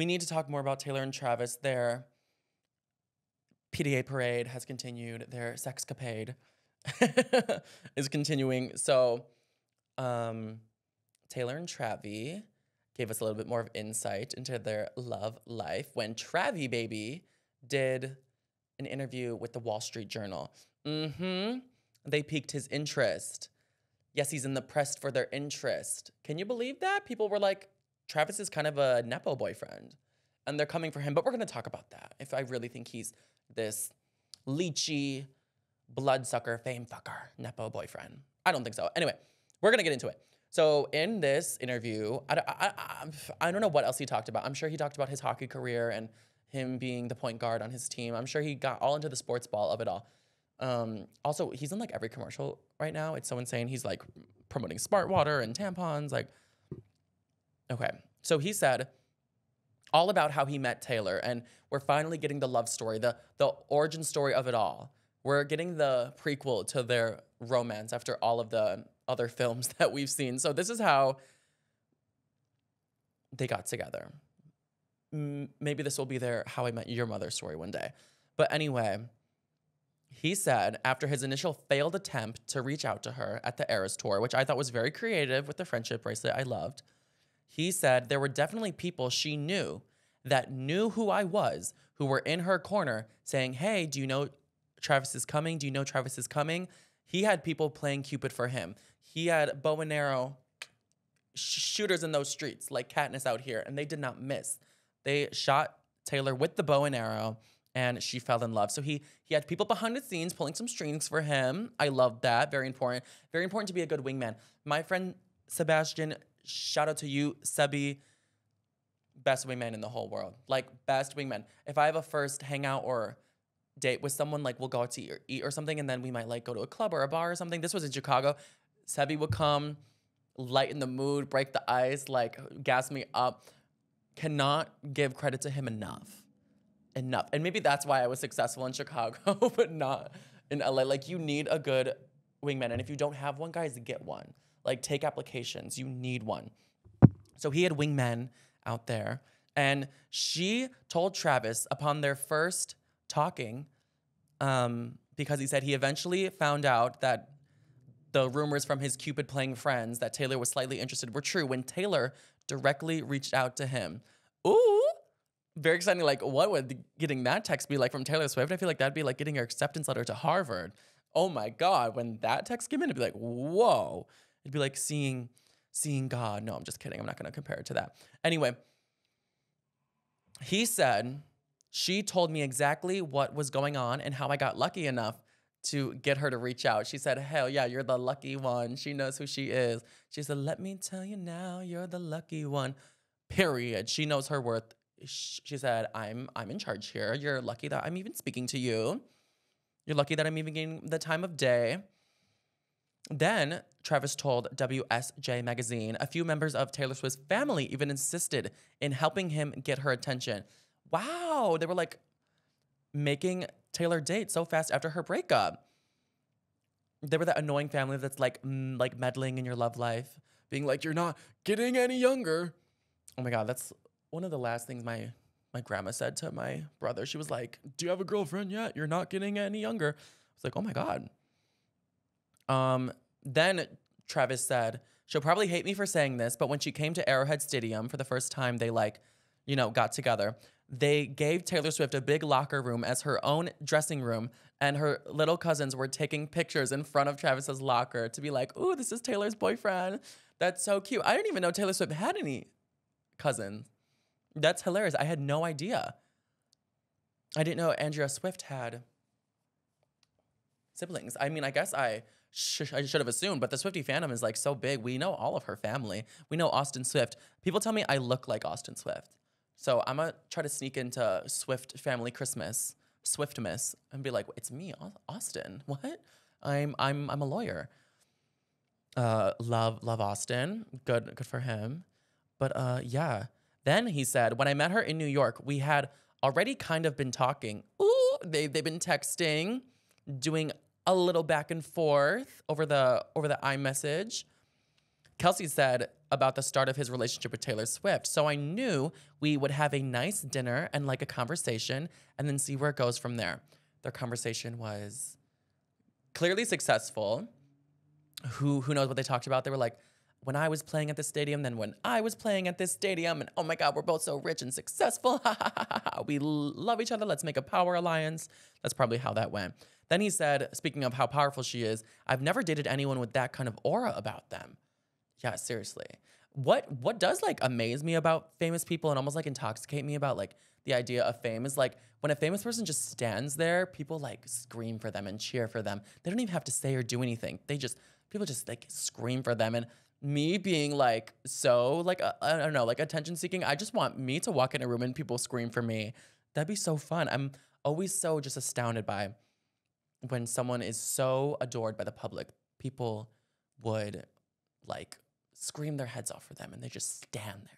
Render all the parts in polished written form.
we need to talk more about Taylor and Travis. Their PDA parade has continued. Their sexcapade is continuing. So, Taylor and Travi gave us a little bit more of insight into their love life when Travi baby did an interview with the Wall Street Journal. They piqued his interest. Yes, he's in the press for their interest. Can you believe that? People were like, Travis is kind of a Nepo boyfriend. And they're coming for him. But we're going to talk about that. If I really think he's this leechy, bloodsucker, fame fucker, Nepo boyfriend. I don't think so. Anyway, we're going to get into it. So in this interview, I don't know what else he talked about. I'm sure he talked about his hockey career and him being the point guard on his team. I'm sure he got all into the sports ball of it all. Also, he's in like every commercial right now. It's so insane. He's like promoting Smart Water and tampons. Like, okay. So he said all about how he met Taylor, and we're finally getting the love story, the origin story of it all. We're getting the prequel to their romance after all of the other films that we've seen. So this is how they got together. Maybe this will be their How I Met Your Mother story one day. But anyway, he said after his initial failed attempt to reach out to her at the Eras Tour, which I thought was very creative with the friendship bracelet I loved, he said there were definitely people she knew that knew who I was, who were in her corner saying, hey, do you know Travis is coming? Do you know Travis is coming? He had people playing Cupid for him. He had bow and arrow shooters in those streets like Katniss out here, and they did not miss. They shot Taylor with the bow and arrow, and she fell in love. So he had people behind the scenes pulling some strings for him. I love that. Very important. Very important to be a good wingman. My friend Sebastian, shout out to you, Sebi. Best wingman in the whole world. Like, best wingman. If I have a first hangout or date with someone, like we'll go out to eat or something, and then we might like go to a club or a bar or something. This was in Chicago. Sebi would come, lighten the mood, break the ice, like gas me up. Cannot give credit to him enough. And maybe that's why I was successful in Chicago, but not in LA. Like, you need a good wingman. And if you don't have one, guys, get one. Like, take applications. You need one. So he had wingmen out there. And she told Travis upon their first talking, because he said he eventually found out that the rumors from his Cupid playing friends that Taylor was slightly interested were true when Taylor directly reached out to him. Ooh, very exciting. Like, what would getting that text be like from Taylor Swift? I feel like that'd be like getting your acceptance letter to Harvard. Oh my God, when that text came in, it'd be like, whoa. It'd be like seeing God. No, I'm just kidding. I'm not going to compare it to that. Anyway, he said, she told me exactly what was going on and how I got lucky enough to get her to reach out. She said, hell yeah, you're the lucky one. She knows who she is. She said, let me tell you now, you're the lucky one. Period. She knows her worth. She said, I'm in charge here. You're lucky that I'm even speaking to you. You're lucky that I'm even getting the time of day. Then Travis told WSJ Magazine, a few members of Taylor Swift's family even insisted in helping him get her attention. Wow, they were like making Taylor date so fast after her breakup. They were that annoying family that's like meddling in your love life, being like, you're not getting any younger. Oh my God, that's one of the last things my grandma said to my brother. She was like, do you have a girlfriend yet? You're not getting any younger. I was like, oh my God. Then Travis said, she'll probably hate me for saying this, but when she came to Arrowhead Stadium for the first time, they got together. They gave Taylor Swift a big locker room as her own dressing room, and her little cousins were taking pictures in front of Travis's locker to be like, ooh, this is Taylor's boyfriend. That's so cute. I didn't even know Taylor Swift had any cousins. That's hilarious. I had no idea. I didn't know Andrea Swift had siblings. I mean, I guess I should have assumed, but the Swiftie fandom is like so big. We know all of her family. We know Austin Swift. People tell me I look like Austin Swift. So I'm gonna try to sneak into Swift family Christmas, Swiftmas, and be like, it's me, Austin. What? I'm a lawyer. Love Austin. Good for him. But yeah. Then he said, when I met her in New York, we had already kind of been talking. Ooh, they've been texting, doing a little back and forth over the iMessage. Kelsey said about the start of his relationship with Taylor Swift. So I knew we would have a nice dinner and like a conversation and then see where it goes from there. Their conversation was clearly successful. Who knows what they talked about? They were like, when I was playing at this stadium, then when I was playing at this stadium, and oh my God, we're both so rich and successful. We love each other. Let's make a power alliance. That's probably how that went. Then he said, speaking of how powerful she is, I've never dated anyone with that kind of aura about them. Yeah, seriously. What does like amaze me about famous people and almost like intoxicate me about like the idea of fame is like when a famous person just stands there, people like scream for them and cheer for them. They don't even have to say or do anything. People just like scream for them. And me being like so like I don't know, like attention seeking, I just want me to walk in a room and people scream for me. That'd be so fun. I'm always so just astounded by when someone is so adored by the public. People would like scream their heads off for them and they just stand there.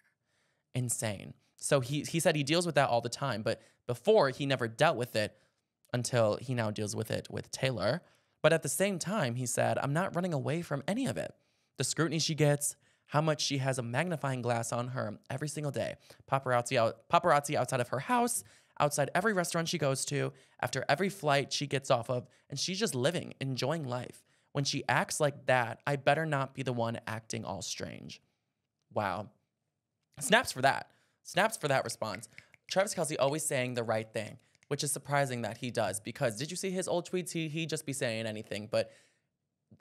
Insane. So he said he deals with that all the time, but before he never dealt with it until he now deals with it with Taylor. But at the same time, he said, I'm not running away from any of it. The scrutiny she gets, how much she has a magnifying glass on her every single day. Paparazzi outside of her house, outside every restaurant she goes to, after every flight she gets off of, and she's just living, enjoying life. When she acts like that, I better not be the one acting all strange. Wow. Snaps for that. Snaps for that response. Travis Kelce always saying the right thing, which is surprising that he does, because did you see his old tweets? He just be saying anything, but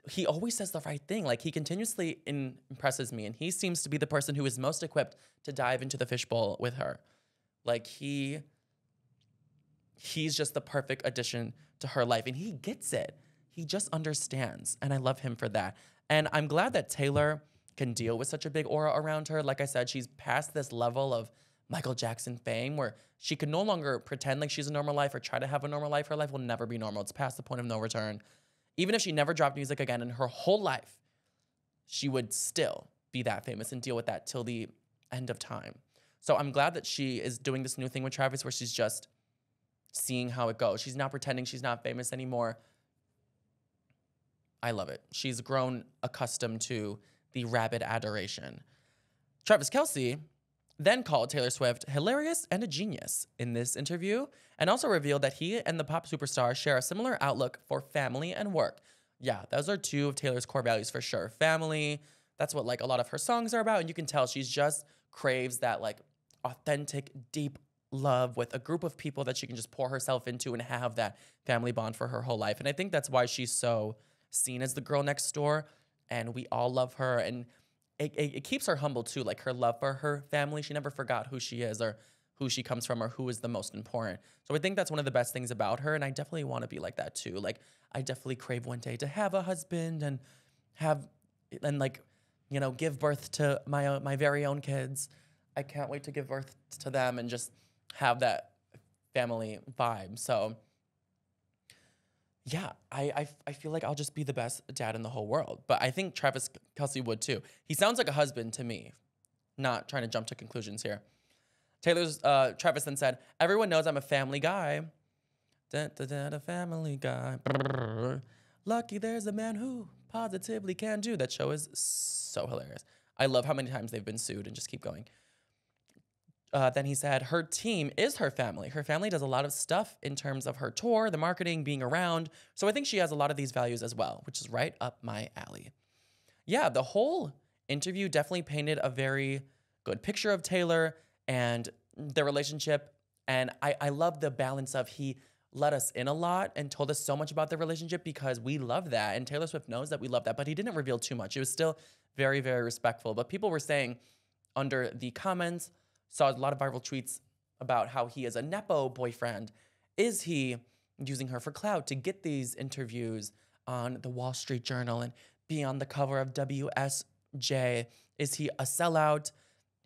he always says the right thing. Like, he continuously impresses me, and he seems to be the person who is most equipped to dive into the fishbowl with her. Like, he's just the perfect addition to her life, and he gets it. He just understands, and I love him for that. And I'm glad that Taylor can deal with such a big aura around her. Like I said, she's past this level of Michael Jackson fame where she can no longer pretend like she's a normal life or try to have a normal life. Her life will never be normal. It's past the point of no return. Even if she never dropped music again in her whole life, she would still be that famous and deal with that till the end of time. So I'm glad that she is doing this new thing with Travis where she's just seeing how it goes. She's not pretending she's not famous anymore. I love it. She's grown accustomed to the rabid adoration. Travis Kelce then called Taylor Swift hilarious and a genius in this interview, and also revealed that he and the pop superstar share a similar outlook for family and work. Yeah, those are two of Taylor's core values for sure. Family, that's what like a lot of her songs are about, and you can tell she's just craves that like authentic, deep love with a group of people that she can just pour herself into and have that family bond for her whole life. And I think that's why she's so seen as the girl next door, and we all love her, and it keeps her humble too, like her love for her family. She never forgot who she is or who she comes from or who is the most important. So I think that's one of the best things about her, and I definitely want to be like that too. Like, I definitely crave one day to have a husband and like, you know, give birth to my very own kids. I can't wait to give birth to them and just have that family vibe. So yeah, I feel like I'll just be the best dad in the whole world. But I think Travis Kelce would too. He sounds like a husband to me. Not trying to jump to conclusions here. Travis then said, everyone knows I'm a family guy. A family guy. Lucky there's a man who positively can do. That show is so hilarious. I love how many times they've been sued and just keep going. Then he said, her team is her family. Her family does a lot of stuff in terms of her tour, the marketing, being around. So I think she has a lot of these values as well, which is right up my alley. Yeah, the whole interview definitely painted a very good picture of Taylor and their relationship. And I love the balance of he let us in a lot and told us so much about their relationship because we love that. And Taylor Swift knows that we love that, but he didn't reveal too much. It was still very, very respectful. But people were saying under the comments, saw a lot of viral tweets about how he is a Nepo boyfriend. Is he using her for clout to get these interviews on the Wall Street Journal and be on the cover of WSJ? Is he a sellout?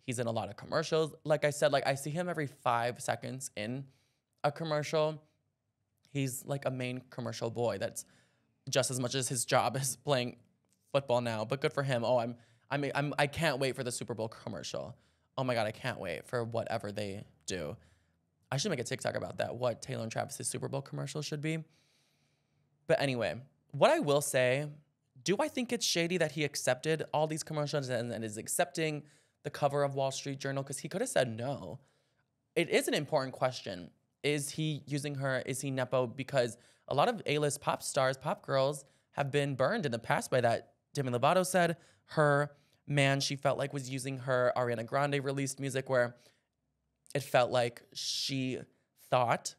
He's in a lot of commercials. Like I said, like I see him every 5 seconds in a commercial. He's like a main commercial boy. That's just as much as his job is playing football now. But good for him. Oh, I can't wait for the Super Bowl commercial. Oh my God, I can't wait for whatever they do. I should make a TikTok about that, what Taylor and Travis's Super Bowl commercial should be. But anyway, what I will say, Do I think it's shady that he accepted all these commercials and is accepting the cover of Wall Street Journal? Because he could have said no. It is an important question. Is he using her? Is he Nepo? Because a lot of A-list pop stars, pop girls have been burned in the past by that. Demi Lovato said her man she felt like was using her. Ariana Grande released music where it felt like she thought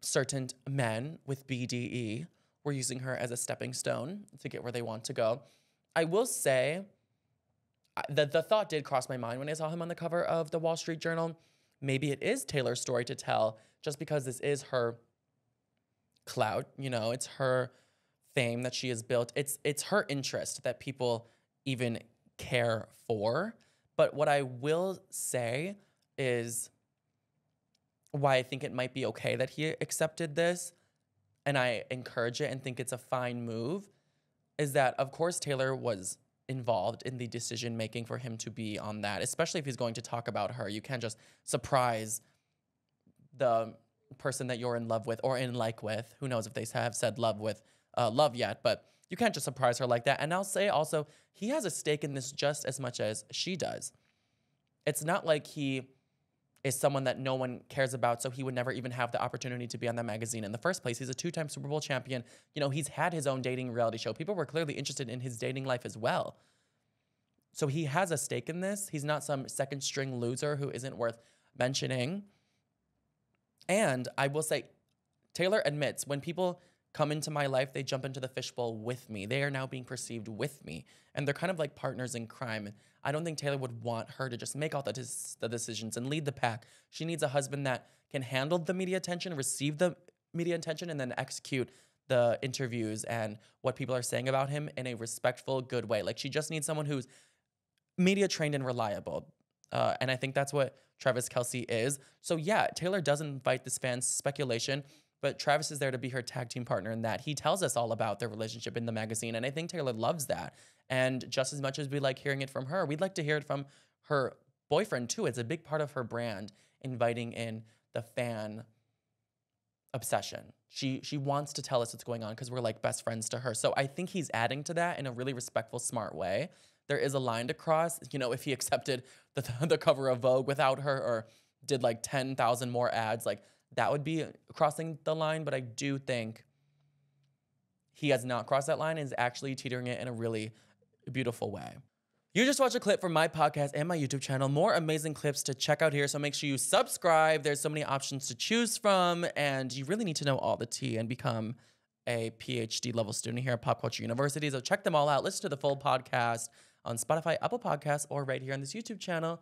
certain men with BDE were using her as a stepping stone to get where they want to go. I will say that the thought did cross my mind when I saw him on the cover of the Wall Street Journal. Maybe it is Taylor's story to tell just because this is her clout, you know, it's her fame that she has built. It's her interest that people even care for. But what I will say is why I think it might be okay that he accepted this, and I encourage it and think it's a fine move, is that, of course, Taylor was involved in the decision making for him to be on that, especially if he's going to talk about her. You can't just surprise the person that you're in love with or in like with. Who knows if they have said love yet, but you can't just surprise her like that. And I'll say also, he has a stake in this just as much as she does. It's not like he is someone that no one cares about, so he would never even have the opportunity to be on that magazine in the first place. He's a 2-time Super Bowl champion. You know, he's had his own dating reality show. People were clearly interested in his dating life as well. So he has a stake in this. He's not some second string loser who isn't worth mentioning. And I will say, Taylor admits when people come into my life, they jump into the fishbowl with me. They are now being perceived with me. And they're kind of like partners in crime. I don't think Taylor would want her to just make all the decisions and lead the pack. She needs a husband that can handle the media attention, receive the media attention, and then execute the interviews and what people are saying about him in a respectful, good way. Like, she just needs someone who's media trained and reliable. And I think that's what Travis Kelce is. So yeah, Taylor does invite this fan speculation, but Travis is there to be her tag team partner in that. He tells us all about their relationship in the magazine, and I think Taylor loves that. And just as much as we like hearing it from her, we'd like to hear it from her boyfriend too. It's a big part of her brand, inviting in the fan obsession. She wants to tell us what's going on because we're like best friends to her. So I think he's adding to that in a really respectful, smart way. There is a line to cross. You know, if he accepted the cover of Vogue without her or did like 10,000 more ads, like that would be crossing the line. But I do think he has not crossed that line and is actually teetering it in a really beautiful way. You just watched a clip from my podcast and my YouTube channel. More amazing clips to check out here, so make sure you subscribe. There's so many options to choose from, and you really need to know all the tea and become a PhD level student here at Pop Culture University. So check them all out. Listen to the full podcast on Spotify, Apple Podcasts, or right here on this YouTube channel.